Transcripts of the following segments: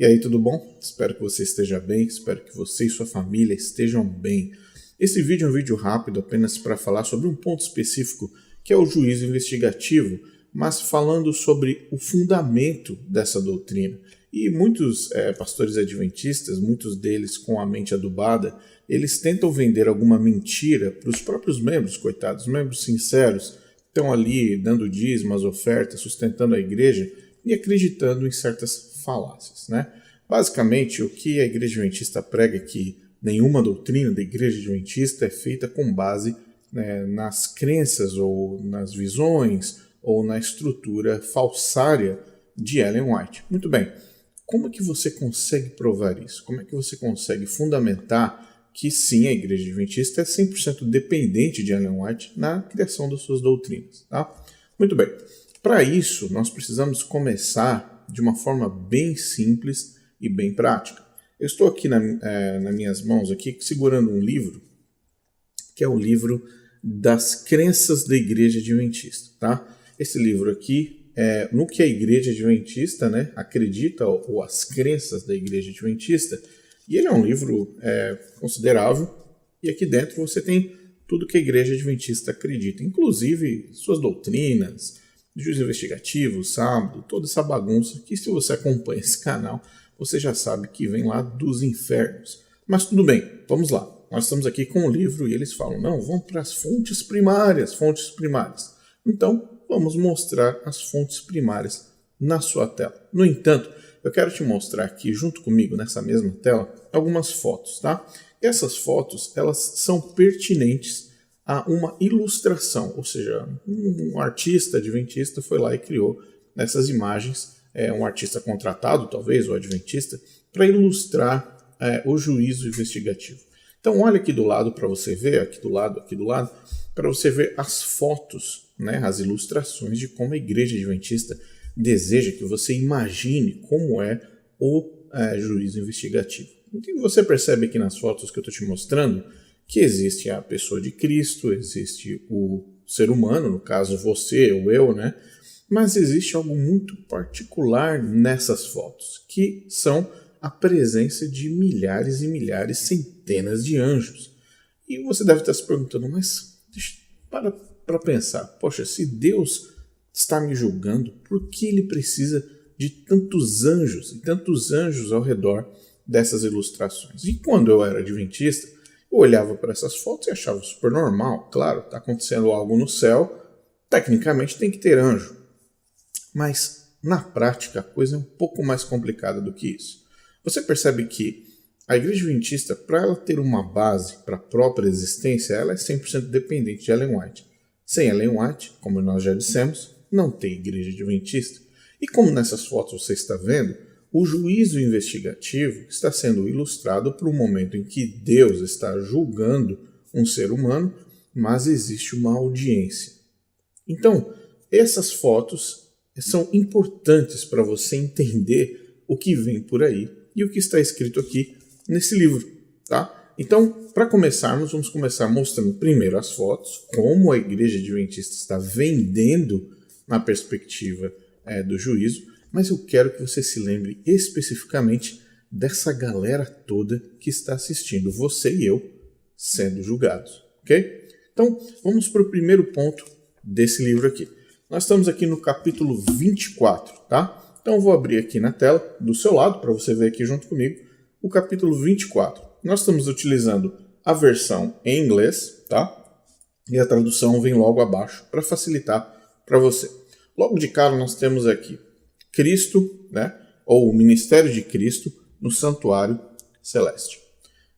E aí, tudo bom? Espero que você esteja bem, espero que você e sua família estejam bem. Esse vídeo é um vídeo rápido apenas para falar sobre um ponto específico, que é o juízo investigativo, mas falando sobre o fundamento dessa doutrina. E muitos pastores adventistas, muitos deles com a mente adubada, eles tentam vender alguma mentira para os próprios membros, coitados, membros sinceros, estão ali dando dízimos, ofertas, sustentando a igreja e acreditando em certas falácias, né? Basicamente, o que a Igreja Adventista prega é que nenhuma doutrina da Igreja Adventista é feita com base nas crenças ou nas visões ou na estrutura falsária de Ellen White. Muito bem, como é que você consegue provar isso? Como é que você consegue fundamentar que sim, a Igreja Adventista é 100% dependente de Ellen White na criação das suas doutrinas, tá? Muito bem, para isso nós precisamos começar de uma forma bem simples e bem prática. Eu estou aqui nas minhas mãos aqui segurando um livro, que é o livro das crenças da Igreja Adventista, tá? Esse livro aqui é no que a Igreja Adventista, acredita, ou as crenças da Igreja Adventista, e ele é um livro considerável, e aqui dentro você tem tudo que a Igreja Adventista acredita, inclusive suas doutrinas, juízo investigativo, sábado, toda essa bagunça que, se você acompanha esse canal, você já sabe que vem lá dos infernos. Mas tudo bem, vamos lá. Nós estamos aqui com o livro e eles falam, não, vamos para as fontes primárias. Então, vamos mostrar as fontes primárias na sua tela. No entanto, eu quero te mostrar aqui, junto comigo, nessa mesma tela, algumas fotos, tá? Essas fotos, elas são pertinentes a uma ilustração, ou seja, um artista adventista foi lá e criou essas imagens, um artista contratado, talvez, ou adventista, para ilustrar o juízo investigativo. Então, olha aqui do lado para você ver, aqui do lado, para você ver as fotos, as ilustrações de como a Igreja Adventista deseja que você imagine como é o juízo investigativo. Então, você percebe aqui nas fotos que eu estou te mostrando que existe a pessoa de Cristo, existe o ser humano, no caso você ou eu, mas existe algo muito particular nessas fotos, que são a presença de milhares e milhares, centenas de anjos. E você deve estar se perguntando, mas para pensar, poxa, se Deus está me julgando, por que ele precisa de tantos anjos e tantos anjos ao redor dessas ilustrações? E quando eu era adventista, eu olhava para essas fotos e achava super normal. Claro, está acontecendo algo no céu, tecnicamente tem que ter anjo. Mas, na prática, a coisa é um pouco mais complicada do que isso. Você percebe que a Igreja Adventista, para ela ter uma base para a própria existência, ela é 100% dependente de Ellen White. Sem Ellen White, como nós já dissemos, não tem Igreja Adventista. E como nessas fotos você está vendo, o juízo investigativo está sendo ilustrado por um momento em que Deus está julgando um ser humano, mas existe uma audiência. Então, essas fotos são importantes para você entender o que vem por aí e o que está escrito aqui nesse livro, tá? Então, para começarmos, vamos começar mostrando primeiro as fotos, como a Igreja Adventista está vendendo na perspectiva do juízo, mas eu quero que você se lembre especificamente dessa galera toda que está assistindo, você e eu, sendo julgados, ok? Então, vamos para o primeiro ponto desse livro aqui. Nós estamos aqui no capítulo 24, tá? Então, eu vou abrir aqui na tela, do seu lado, para você ver aqui junto comigo, o capítulo 24. Nós estamos utilizando a versão em inglês, tá? E a tradução vem logo abaixo, para facilitar para você. Logo de cara, nós temos aqui Cristo, ou o ministério de Cristo no santuário celeste.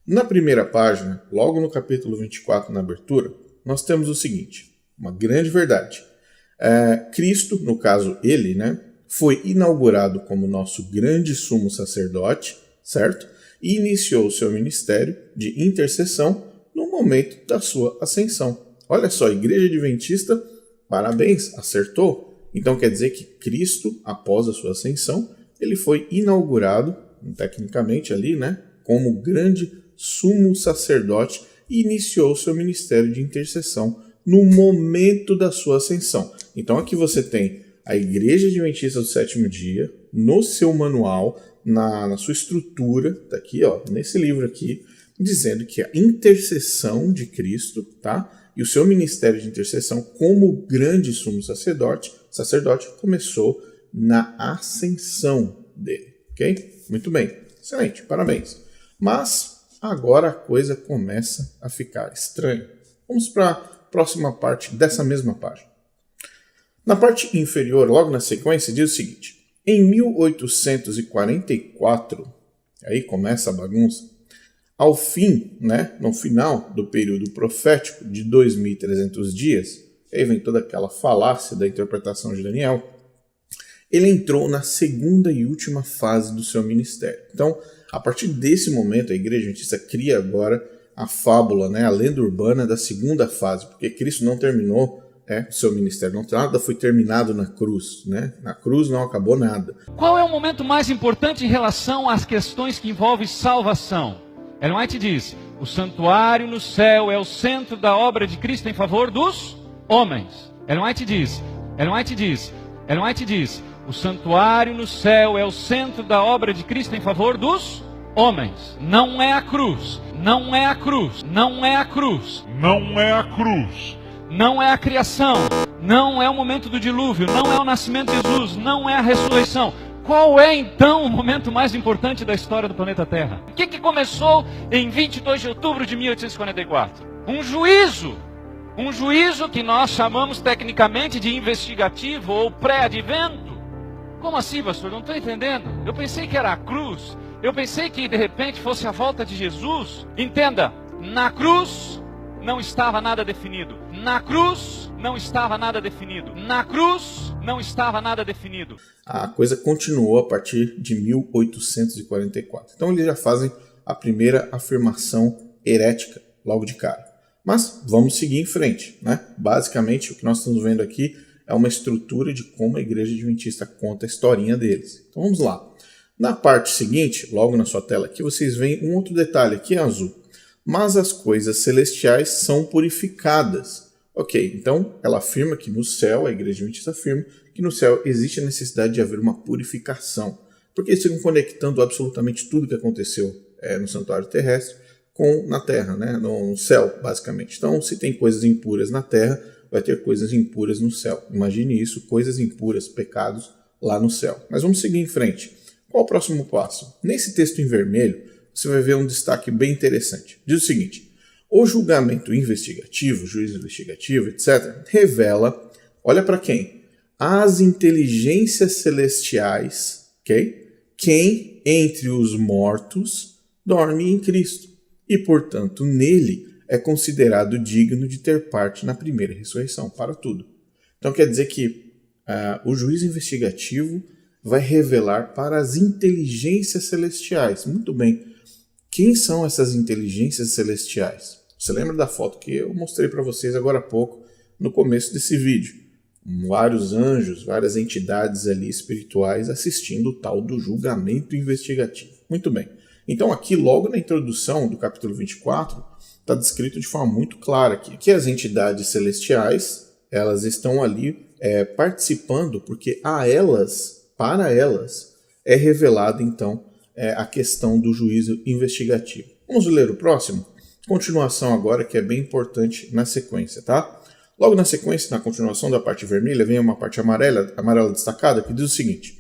Na primeira página, logo no capítulo 24, na abertura, nós temos o seguinte, uma grande verdade. Cristo, no caso ele, foi inaugurado como nosso grande sumo sacerdote, certo? E iniciou seu ministério de intercessão no momento da sua ascensão. Olha só, Igreja Adventista, parabéns, acertou. Então quer dizer que Cristo, após a sua ascensão, ele foi inaugurado, tecnicamente ali, como grande sumo sacerdote e iniciou seu ministério de intercessão no momento da sua ascensão. Então aqui você tem a Igreja Adventista do Sétimo Dia, no seu manual, na sua estrutura, tá aqui, ó, nesse livro aqui, dizendo que a intercessão de Cristo, tá? E o seu ministério de intercessão como grande sumo sacerdote começou na ascensão dele, ok? Muito bem, excelente, parabéns. Mas agora a coisa começa a ficar estranha. Vamos para a próxima parte dessa mesma página. Na parte inferior, logo na sequência, diz o seguinte: em 1844, aí começa a bagunça, ao fim, né, no final do período profético de 2.300 dias, aí vem toda aquela falácia da interpretação de Daniel, ele entrou na segunda e última fase do seu ministério. Então, a partir desse momento, a Igreja Adventista cria agora a fábula, né, a lenda urbana da segunda fase, porque Cristo não terminou o seu ministério, nada foi terminado na cruz, né? Na cruz não acabou nada. Qual é o momento mais importante em relação às questões que envolvem salvação? Ellen White diz: o santuário no céu é o centro da obra de Cristo em favor dos homens. Ellen White diz: o santuário no céu é o centro da obra de Cristo em favor dos homens. Não é a cruz, não é a cruz, não é a cruz, não é a cruz, não é a criação, não é o momento do dilúvio, não é o nascimento de Jesus, não é a ressurreição. Qual é então o momento mais importante da história do planeta Terra? O que começou em 22 de outubro de 1844? Um juízo que nós chamamos tecnicamente de investigativo ou pré-advento. Como assim, pastor? Não estou entendendo. Eu pensei que era a cruz, eu pensei que de repente fosse a volta de Jesus. Entenda, na cruz não estava nada definido. Na cruz não estava nada definido. Na cruz não estava nada definido. A coisa continuou a partir de 1844. Então eles já fazem a primeira afirmação herética logo de cara. Mas vamos seguir em frente, né? Basicamente o que nós estamos vendo aqui é uma estrutura de como a Igreja Adventista conta a historinha deles. Então vamos lá. Na parte seguinte, logo na sua tela aqui, vocês veem um outro detalhe aqui em azul. Mas as coisas celestiais são purificadas. Ok, então ela afirma que no céu, a Igreja Adventista afirma que no céu existe a necessidade de haver uma purificação. Porque eles ficam conectando absolutamente tudo que aconteceu no santuário terrestre na terra, né? No céu, basicamente. Então, se tem coisas impuras na terra, vai ter coisas impuras no céu. Imagine isso, coisas impuras, pecados lá no céu. Mas vamos seguir em frente. Qual o próximo passo? Nesse texto em vermelho, você vai ver um destaque bem interessante. Diz o seguinte: o julgamento investigativo, juízo investigativo, etc., revela, olha para quem? As inteligências celestiais, ok? Quem entre os mortos dorme em Cristo e, portanto, nele é considerado digno de ter parte na primeira ressurreição, para tudo. Então quer dizer que o juízo investigativo vai revelar para as inteligências celestiais. Muito bem. Quem são essas inteligências celestiais? Você lembra da foto que eu mostrei para vocês agora há pouco, no começo desse vídeo? Vários anjos, várias entidades ali espirituais assistindo o tal do julgamento investigativo. Muito bem. Então aqui, logo na introdução do capítulo 24, está descrito de forma muito clara aqui que as entidades celestiais, elas estão ali participando porque para elas, é revelada então a questão do juízo investigativo. Vamos ler o próximo? Continuação agora, que é bem importante na sequência, tá? Logo na sequência, na continuação da parte vermelha, vem uma parte amarela destacada, que diz o seguinte: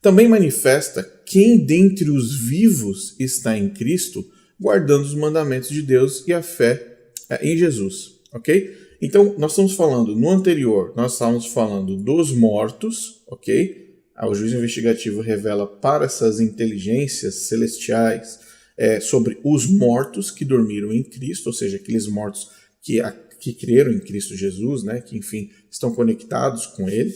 também manifesta quem dentre os vivos está em Cristo, guardando os mandamentos de Deus e a fé em Jesus, ok? Então, nós estamos falando, no anterior, nós estávamos falando dos mortos, ok? O juízo investigativo revela para essas inteligências celestiais sobre os mortos que dormiram em Cristo, ou seja, aqueles mortos que creram em Cristo Jesus, né? Que, enfim, estão conectados com Ele.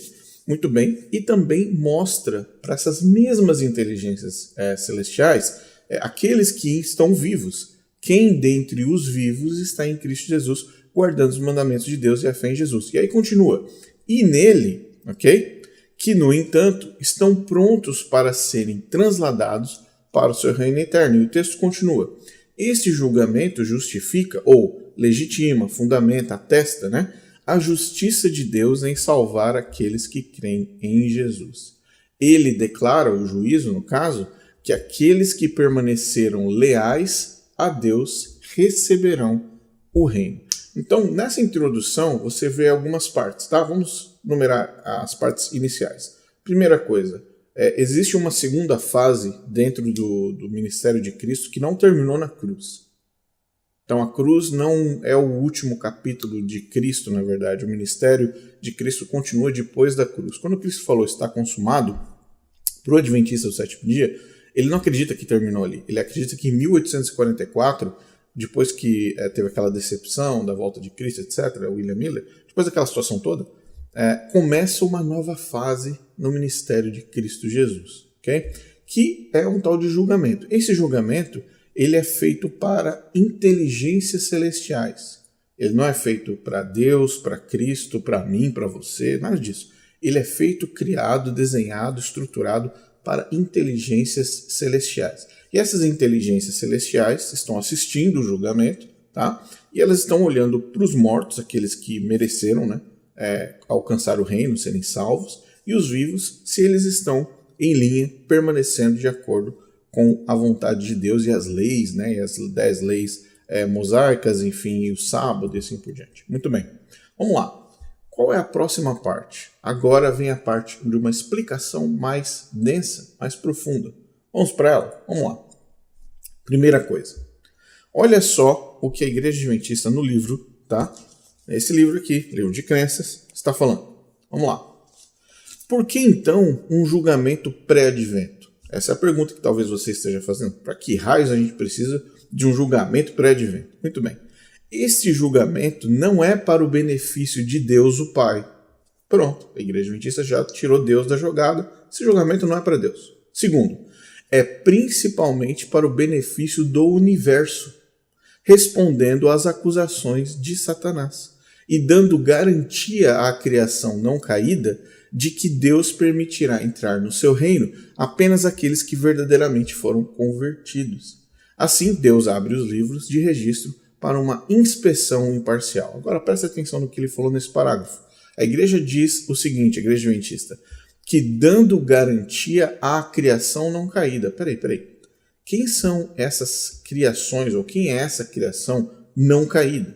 Muito bem. E também mostra para essas mesmas inteligências celestiais aqueles que estão vivos. Quem dentre os vivos está em Cristo Jesus, guardando os mandamentos de Deus e a fé em Jesus. E aí continua. E nele, ok? Que, no entanto, estão prontos para serem transladados para o seu reino eterno. E o texto continua. Este julgamento justifica, ou legitima, fundamenta, atesta, né, a justiça de Deus em salvar aqueles que creem em Jesus. Ele declara, o juízo no caso, que aqueles que permaneceram leais a Deus receberão o reino. Então, nessa introdução, você vê algumas partes, tá? Vamos numerar as partes iniciais. Primeira coisa, existe uma segunda fase dentro do ministério de Cristo que não terminou na cruz. Então, a cruz não é o último capítulo de Cristo, na verdade. O ministério de Cristo continua depois da cruz. Quando Cristo falou está consumado, para o Adventista do sétimo dia, ele não acredita que terminou ali. Ele acredita que em 1844, depois que teve aquela decepção da volta de Cristo, etc., William Miller, depois daquela situação toda, começa uma nova fase no ministério de Cristo Jesus, okay? Que é um tal de julgamento. Esse julgamento ele é feito para inteligências celestiais. Ele não é feito para Deus, para Cristo, para mim, para você, nada disso. Ele é feito, criado, desenhado, estruturado para inteligências celestiais. E essas inteligências celestiais estão assistindo o julgamento, tá? E elas estão olhando para os mortos, aqueles que mereceram, né, alcançar o reino, serem salvos, e os vivos, se eles estão em linha, permanecendo de acordo com a vontade de Deus e as leis, né, e as 10 leis mosaicas, enfim, e o sábado e assim por diante. Muito bem, vamos lá. Qual é a próxima parte? Agora vem a parte de uma explicação mais densa, mais profunda. Vamos para ela? Vamos lá. Primeira coisa. Olha só o que a Igreja Adventista no livro, tá? Esse livro aqui, livro de crenças, está falando. Vamos lá. Por que então um julgamento pré-advento? Essa é a pergunta que talvez você esteja fazendo. Para que raios a gente precisa de um julgamento pré-advento? Muito bem. Esse julgamento não é para o benefício de Deus o Pai. Pronto, a Igreja Adventista já tirou Deus da jogada. Esse julgamento não é para Deus. Segundo, é principalmente para o benefício do universo, respondendo às acusações de Satanás e dando garantia à criação não caída de que Deus permitirá entrar no seu reino apenas aqueles que verdadeiramente foram convertidos. Assim, Deus abre os livros de registro para uma inspeção imparcial. Agora, preste atenção no que ele falou nesse parágrafo. A igreja diz o seguinte, a Igreja Adventista, que dando garantia à criação não caída. Peraí. Quem são essas criações, ou quem é essa criação não caída?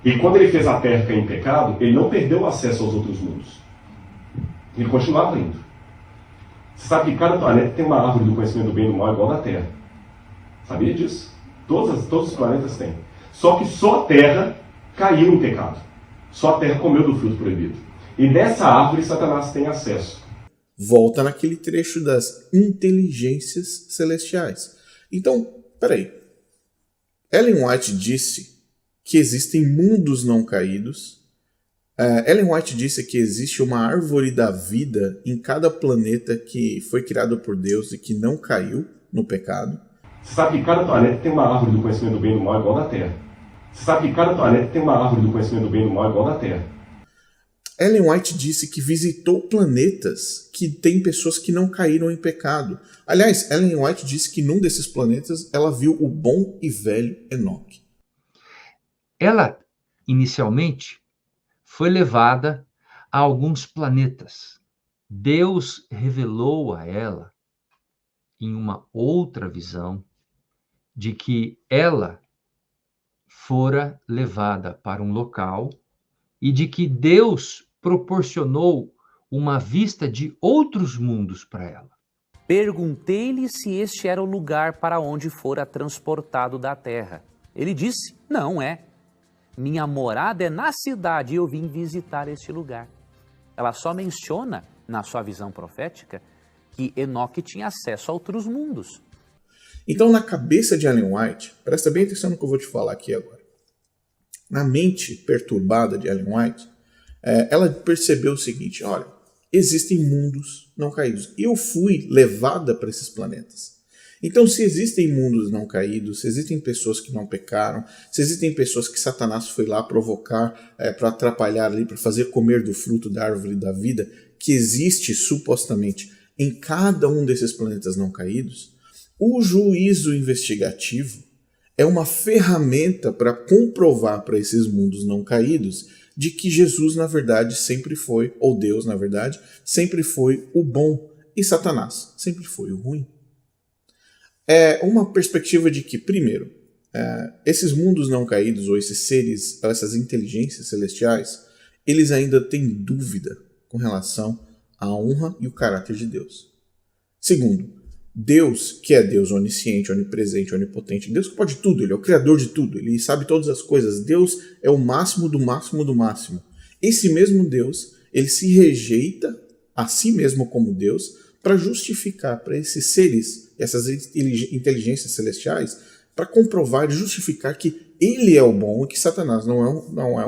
E quando ele fez a terra cair em pecado, ele não perdeu o acesso aos outros mundos. Ele continuava indo. Você sabe que cada planeta tem uma árvore do conhecimento do bem e do mal igual da Terra. Sabia disso? Todos os planetas têm. Só que só a Terra caiu em pecado. Só a Terra comeu do fruto proibido. E nessa árvore Satanás tem acesso. Volta naquele trecho das inteligências celestiais. Então, peraí. Ellen White disse que existem mundos não caídos. Ellen White disse que existe uma árvore da vida em cada planeta que foi criado por Deus e que não caiu no pecado. Você sabe que cada planeta tem uma árvore do conhecimento do bem e do mal igual da Terra. Você sabe que cada planeta tem uma árvore do conhecimento do bem e do mal igual da Terra. Ellen White disse que visitou planetas que tem pessoas que não caíram em pecado. Aliás, Ellen White disse que num desses planetas ela viu o bom e velho Enoque. Ela, inicialmente, foi levada a alguns planetas. Deus revelou a ela, em uma outra visão, de que ela fora levada para um local e de que Deus proporcionou uma vista de outros mundos para ela. Perguntei-lhe se este era o lugar para onde fora transportado da terra. Ele disse, não é. Minha morada é na cidade e eu vim visitar este lugar. Ela só menciona, na sua visão profética, que Enoque tinha acesso a outros mundos. Então, na cabeça de Ellen White, presta bem atenção no que eu vou te falar aqui agora. Na mente perturbada de Ellen White, ela percebeu o seguinte, olha, existem mundos não caídos. E eu fui levada para esses planetas. Então, se existem mundos não caídos, se existem pessoas que não pecaram, se existem pessoas que Satanás foi lá provocar para atrapalhar ali, para fazer comer do fruto da árvore da vida, que existe supostamente em cada um desses planetas não caídos, o juízo investigativo é uma ferramenta para comprovar para esses mundos não caídos de que Jesus, na verdade, sempre foi, ou Deus, na verdade, sempre foi o bom e Satanás sempre foi o ruim. é uma perspectiva de que, primeiro, esses mundos não caídos, ou esses seres, essas inteligências celestiais, eles ainda têm dúvida com relação à honra e o caráter de Deus. Segundo, Deus, que é Deus onisciente, onipresente, onipotente, Deus que pode tudo, Ele é o criador de tudo, Ele sabe todas as coisas, Deus é o máximo do máximo do máximo. Esse mesmo Deus, Ele se rejeita a si mesmo como Deus para justificar para esses seres, essas inteligências celestiais, para comprovar e justificar que Ele é o bom e que Satanás não é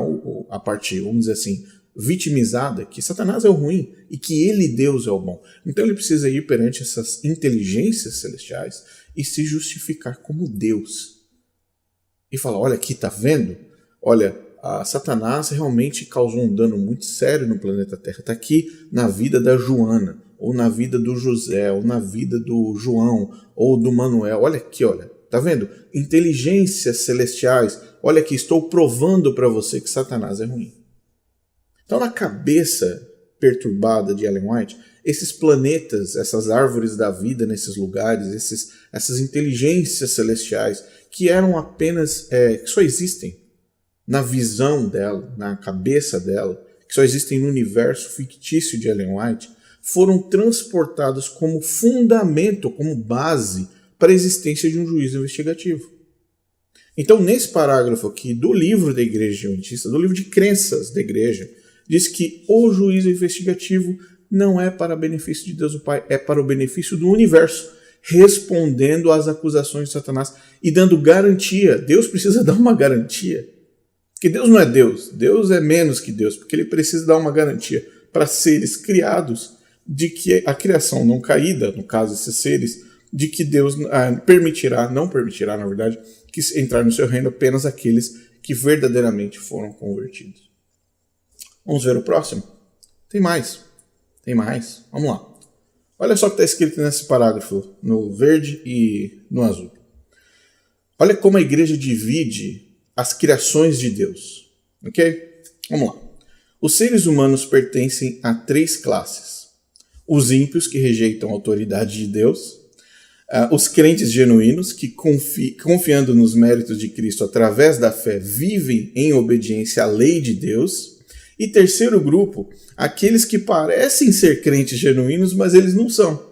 a parte, vamos dizer assim, vitimizada, que Satanás é o ruim e que ele, Deus, é o bom. Então ele precisa ir perante essas inteligências celestiais e se justificar como Deus. E falar, olha aqui, tá vendo? Olha, Satanás realmente causou um dano muito sério no planeta Terra. Está aqui na vida da Joana, ou na vida do José, ou na vida do João, ou do Manuel. Olha aqui, olha. Tá vendo? Inteligências celestiais. Olha aqui, estou provando para você que Satanás é ruim. Então, na cabeça perturbada de Ellen White, esses planetas, essas árvores da vida nesses lugares, essas inteligências celestiais que eram apenas, que só existem na visão dela, na cabeça dela, que só existem no universo fictício de Ellen White, foram transportados como fundamento, como base para a existência de um juízo investigativo. Então, nesse parágrafo aqui do livro da Igreja Adventista, do livro de crenças da Igreja, diz que o juízo investigativo não é para benefício de Deus o Pai, é para o benefício do universo, respondendo às acusações de Satanás e dando garantia. Deus precisa dar uma garantia. Porque Deus não é Deus, Deus é menos que Deus, porque ele precisa dar uma garantia para seres criados de que a criação não caída, no caso esses seres, de que Deus não permitirá, na verdade, que entrar no seu reino apenas aqueles que verdadeiramente foram convertidos. Vamos ver o próximo? Tem mais. Vamos lá. Olha só o que está escrito nesse parágrafo, no verde e no azul. Olha como a igreja divide as criações de Deus. Ok? Vamos lá. Os seres humanos pertencem a 3 classes. Os ímpios, que rejeitam a autoridade de Deus. Os crentes genuínos, que confiando nos méritos de Cristo através da fé, vivem em obediência à lei de Deus. E terceiro grupo, aqueles que parecem ser crentes genuínos, mas eles não são.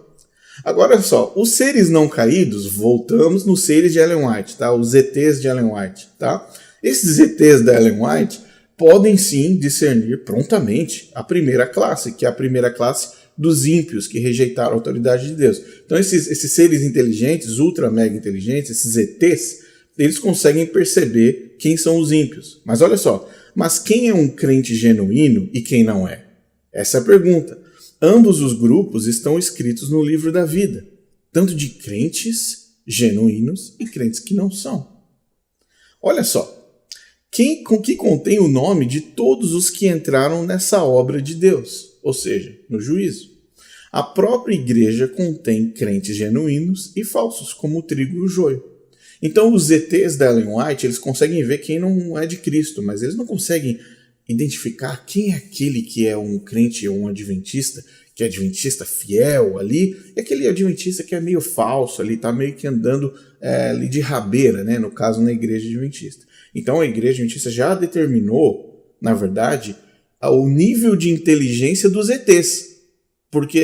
Agora olha só, os seres não caídos, voltamos nos seres de Ellen White, tá? Os ETs de Ellen White, tá? Esses ETs da Ellen White podem sim discernir prontamente a primeira classe, que é a primeira classe dos ímpios que rejeitaram a autoridade de Deus. Então esses seres inteligentes, ultra mega inteligentes, esses ETs, eles conseguem perceber quem são os ímpios. Mas olha só, mas quem é um crente genuíno e quem não é? Essa é a pergunta. Ambos os grupos estão escritos no livro da vida, tanto de crentes genuínos e crentes que não são. Olha só, que contém o nome de todos os que entraram nessa obra de Deus, ou seja, no juízo. A própria igreja contém crentes genuínos e falsos, como o trigo e o joio. Então os ETs da Ellen White, eles conseguem ver quem não é de Cristo, mas eles não conseguem identificar quem é aquele que é um crente ou um adventista, que é adventista fiel ali, e aquele adventista que é meio falso ali, está meio que andando ali de rabeira, né? No caso, na igreja adventista. Então a igreja adventista já determinou, na verdade, o nível de inteligência dos ETs, porque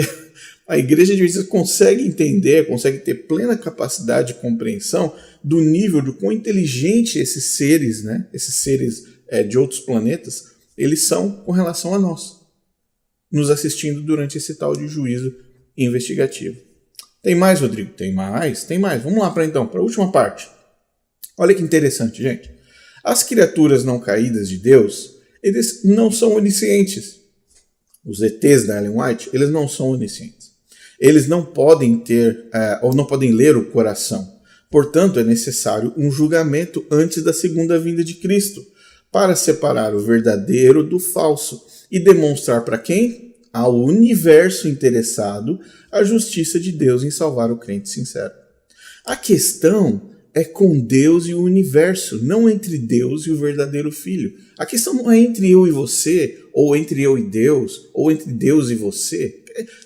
a igreja adventista consegue entender, consegue ter plena capacidade de compreensão do nível de quão inteligente esses seres, né? Esses seres de outros planetas, eles são com relação a nós, nos assistindo durante esse tal de juízo investigativo. Tem mais, Rodrigo? Tem mais. Vamos lá para a última parte. Olha que interessante, gente. As criaturas não caídas de Deus, eles não são oniscientes. Os ETs da Ellen White, eles não são oniscientes. Eles não podem ter, ou não podem ler o coração. Portanto, é necessário um julgamento antes da segunda vinda de Cristo, para separar o verdadeiro do falso e demonstrar para quem? Ao universo interessado a justiça de Deus em salvar o crente sincero. A questão é com Deus e o universo, não entre Deus e o verdadeiro Filho. A questão não é entre eu e você, ou entre eu e Deus, ou entre Deus e você.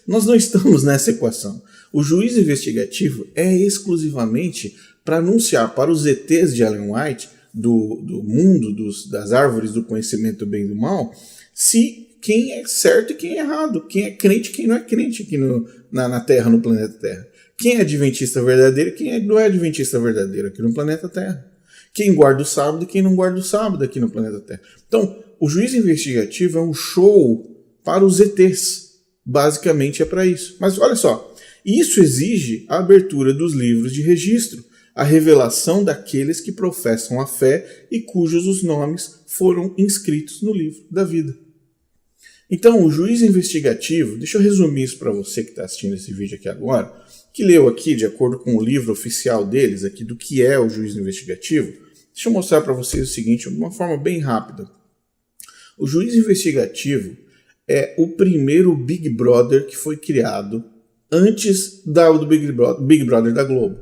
Nós não estamos nessa equação. O juízo investigativo é exclusivamente para anunciar para os ETs de Ellen White, do mundo das árvores do conhecimento do bem e do mal, se quem é certo e quem é errado, quem é crente e quem não é crente aqui na Terra, no planeta Terra. Quem é adventista verdadeiro e quem não é adventista verdadeiro aqui no planeta Terra. Quem guarda o sábado e quem não guarda o sábado aqui no planeta Terra. Então, o juízo investigativo é um show para os ETs. Basicamente é para isso. Mas olha só, isso exige a abertura dos livros de registro, a revelação daqueles que professam a fé e cujos os nomes foram inscritos no livro da vida. Então, o juízo investigativo, deixa eu resumir isso para você que está assistindo esse vídeo aqui agora, que leu aqui, de acordo com o livro oficial deles, aqui do que é o juízo investigativo, deixa eu mostrar para vocês o seguinte, de uma forma bem rápida. O juízo investigativo é o primeiro Big Brother que foi criado antes do Big Brother da Globo.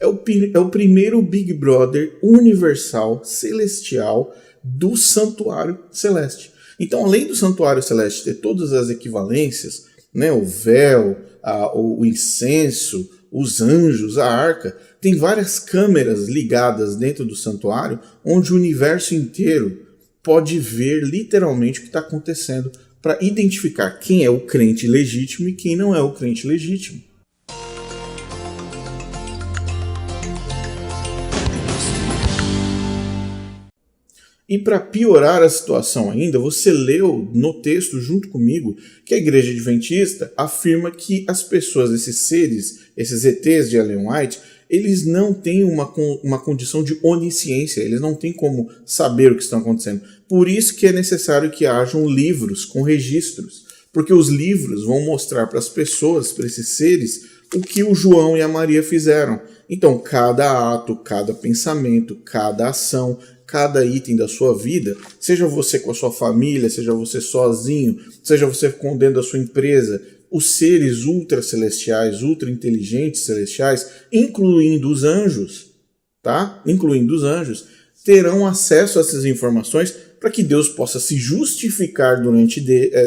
É o primeiro Big Brother universal, celestial, do Santuário Celeste. Então, além do Santuário Celeste ter todas as equivalências, né, o véu, o incenso, os anjos, a arca, tem várias câmeras ligadas dentro do santuário, onde o universo inteiro pode ver literalmente o que está acontecendo para identificar quem é o crente legítimo e quem não é o crente legítimo. E para piorar a situação ainda, você leu no texto junto comigo que a Igreja Adventista afirma que as pessoas, esses seres, esses ETs de Ellen White, eles não têm uma condição de onisciência, eles não têm como saber o que está acontecendo. Por isso que é necessário que hajam livros com registros, porque os livros vão mostrar para as pessoas, para esses seres, o que o João e a Maria fizeram. Então, cada ato, cada pensamento, cada ação, cada item da sua vida, seja você com a sua família, seja você sozinho, seja você dentro da sua empresa, os seres ultra-celestiais, ultra-inteligentes celestiais, incluindo os anjos, tá? Incluindo os anjos, terão acesso a essas informações para que Deus possa se justificar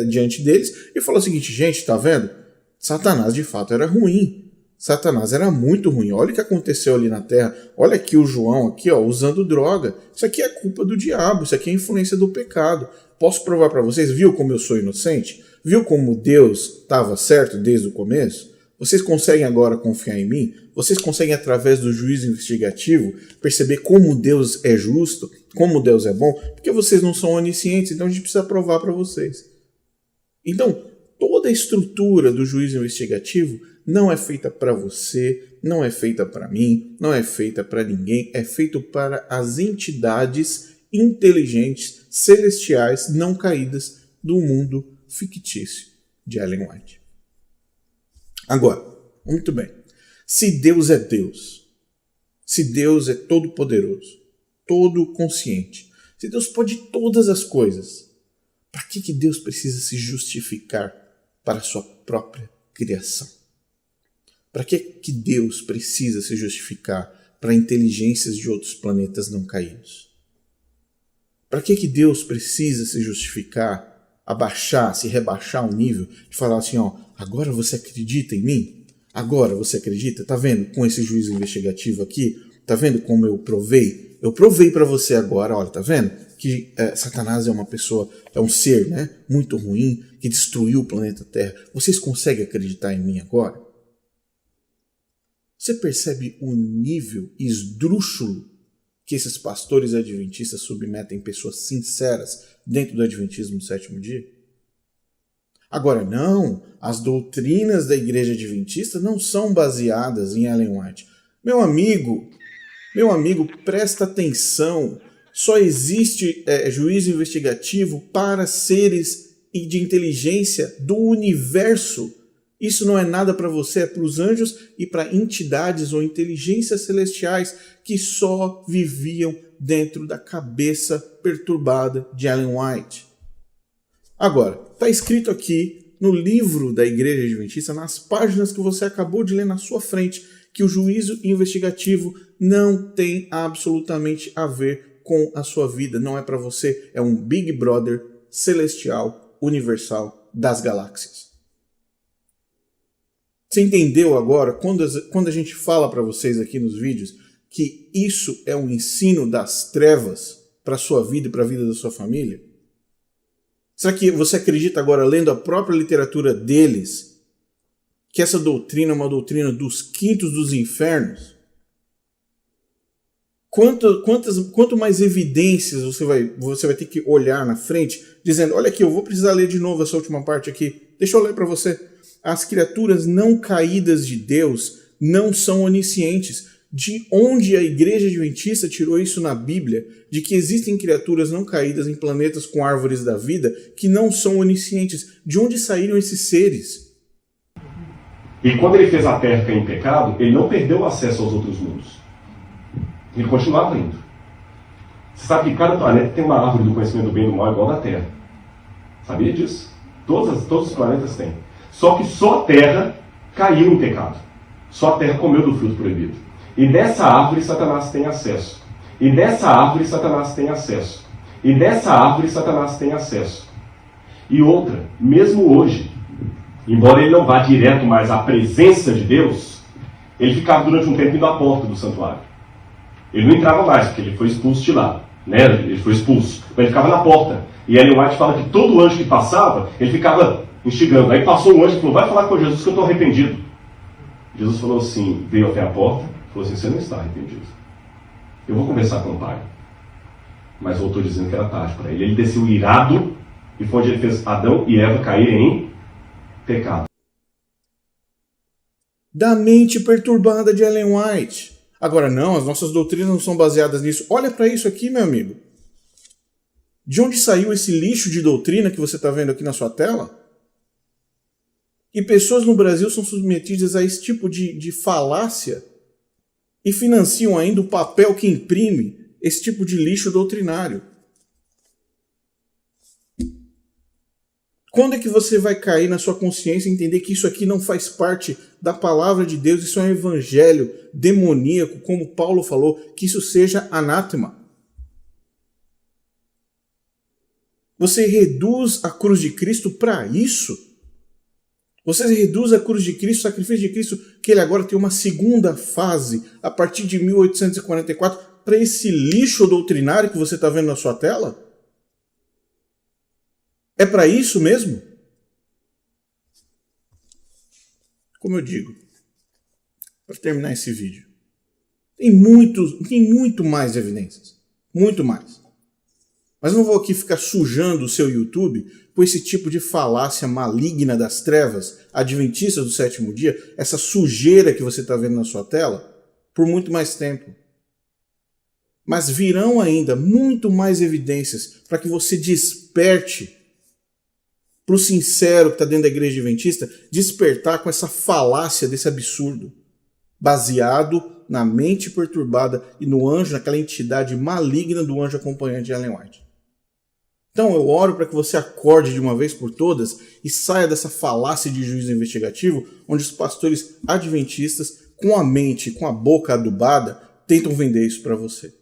diante deles e falar o seguinte, gente, tá vendo? Satanás de fato era ruim. Satanás era muito ruim. Olha o que aconteceu ali na Terra. Olha aqui o João aqui, ó, usando droga. Isso aqui é culpa do diabo. Isso aqui é influência do pecado. Posso provar para vocês? Viu como eu sou inocente? Viu como Deus estava certo desde o começo? Vocês conseguem agora confiar em mim? Vocês conseguem, através do juízo investigativo, perceber como Deus é justo, como Deus é bom? Porque vocês não são oniscientes, então a gente precisa provar para vocês. Então, toda a estrutura do juízo investigativo não é feita para você, não é feita para mim, não é feita para ninguém, é feito para as entidades inteligentes, celestiais, não caídas do mundo fictício de Ellen White. Agora, muito bem, se Deus é Deus, se Deus é todo-poderoso, todo-consciente, se Deus pode todas as coisas, para que Deus precisa se justificar para a sua própria criação? Para que Deus precisa se justificar para inteligências de outros planetas não caídos? Para que Deus precisa se justificar, se rebaixar um nível de falar assim, ó, agora você acredita em mim? Agora você acredita? Tá vendo com esse juízo investigativo aqui? Tá vendo como eu provei? Eu provei para você agora, olha, tá vendo? Que Satanás é uma pessoa, é um ser, né, muito ruim, que destruiu o planeta Terra. Vocês conseguem acreditar em mim agora? Você percebe o nível esdrúxulo que esses pastores adventistas submetem pessoas sinceras dentro do adventismo do sétimo dia? Agora, não, as doutrinas da igreja adventista não são baseadas em Ellen White. Meu amigo, presta atenção. Só existe juízo investigativo para seres de inteligência do universo. Isso não é nada para você, é para os anjos e para entidades ou inteligências celestiais que só viviam dentro da cabeça perturbada de Ellen White. Agora, está escrito aqui no livro da Igreja Adventista, nas páginas que você acabou de ler na sua frente, que o juízo investigativo não tem absolutamente a ver com a sua vida. Não é para você, é um Big Brother celestial, universal das galáxias. Você entendeu agora, quando a gente fala para vocês aqui nos vídeos, que isso é um ensino das trevas para a sua vida e para a vida da sua família? Será que você acredita agora, lendo a própria literatura deles, que essa doutrina é uma doutrina dos quintos dos infernos? Quanto mais evidências você vai ter que olhar na frente, dizendo, olha aqui, eu vou precisar ler de novo essa última parte aqui. Deixa eu ler para você. As criaturas não caídas de Deus não são oniscientes. De onde a Igreja Adventista tirou isso na Bíblia, de que existem criaturas não caídas em planetas com árvores da vida que não são oniscientes? De onde saíram esses seres? E quando ele fez a Terra cair em pecado, ele não perdeu o acesso aos outros mundos. Ele continuava indo. Você sabe que cada planeta tem uma árvore do conhecimento do bem e do mal igual a da Terra. Sabia disso? Todos os planetas têm. Só que só a Terra caiu em pecado. Só a Terra comeu do fruto proibido. E dessa árvore Satanás tem acesso. E dessa árvore Satanás tem acesso. E dessa árvore Satanás tem acesso. E outra, mesmo hoje, embora ele não vá direto mais à presença de Deus, ele ficava durante um tempo indo à porta do santuário. Ele não entrava mais, porque ele foi expulso de lá. Né? Ele foi expulso. Mas ele ficava na porta. E Ellen White fala que todo anjo que passava, ele ficava instigando. Aí passou um anjo e falou, vai falar com Jesus que eu estou arrependido. Jesus falou assim, veio até a porta, falou assim, você não está arrependido. Eu vou conversar com o Pai. Mas voltou dizendo que era tarde para ele. Ele desceu irado, e foi onde ele fez Adão e Eva caírem em pecado. Da mente perturbada de Ellen White. Agora não, as nossas doutrinas não são baseadas nisso. Olha para isso aqui, meu amigo. De onde saiu esse lixo de doutrina que você está vendo aqui na sua tela? E pessoas no Brasil são submetidas a esse tipo de falácia e financiam ainda o papel que imprime esse tipo de lixo doutrinário. Quando é que você vai cair na sua consciência e entender que isso aqui não faz parte da palavra de Deus, isso é um evangelho demoníaco, como Paulo falou, que isso seja anátema? Você reduz a cruz de Cristo para isso? Você reduz a cruz de Cristo, o sacrifício de Cristo, que ele agora tem uma segunda fase, a partir de 1844, para esse lixo doutrinário que você está vendo na sua tela? É para isso mesmo? Como eu digo, para terminar esse vídeo, tem muito mais evidências. Muito mais. Mas não vou aqui ficar sujando o seu YouTube com esse tipo de falácia maligna das trevas, adventista do sétimo dia, essa sujeira que você está vendo na sua tela, por muito mais tempo. Mas virão ainda muito mais evidências para que você desperte para o sincero que está dentro da igreja adventista, despertar com essa falácia desse absurdo, baseado na mente perturbada e no anjo, naquela entidade maligna do anjo acompanhante de Ellen White. Então eu oro para que você acorde de uma vez por todas e saia dessa falácia de juízo investigativo, onde os pastores adventistas, com a mente, com a boca adubada, tentam vender isso para você.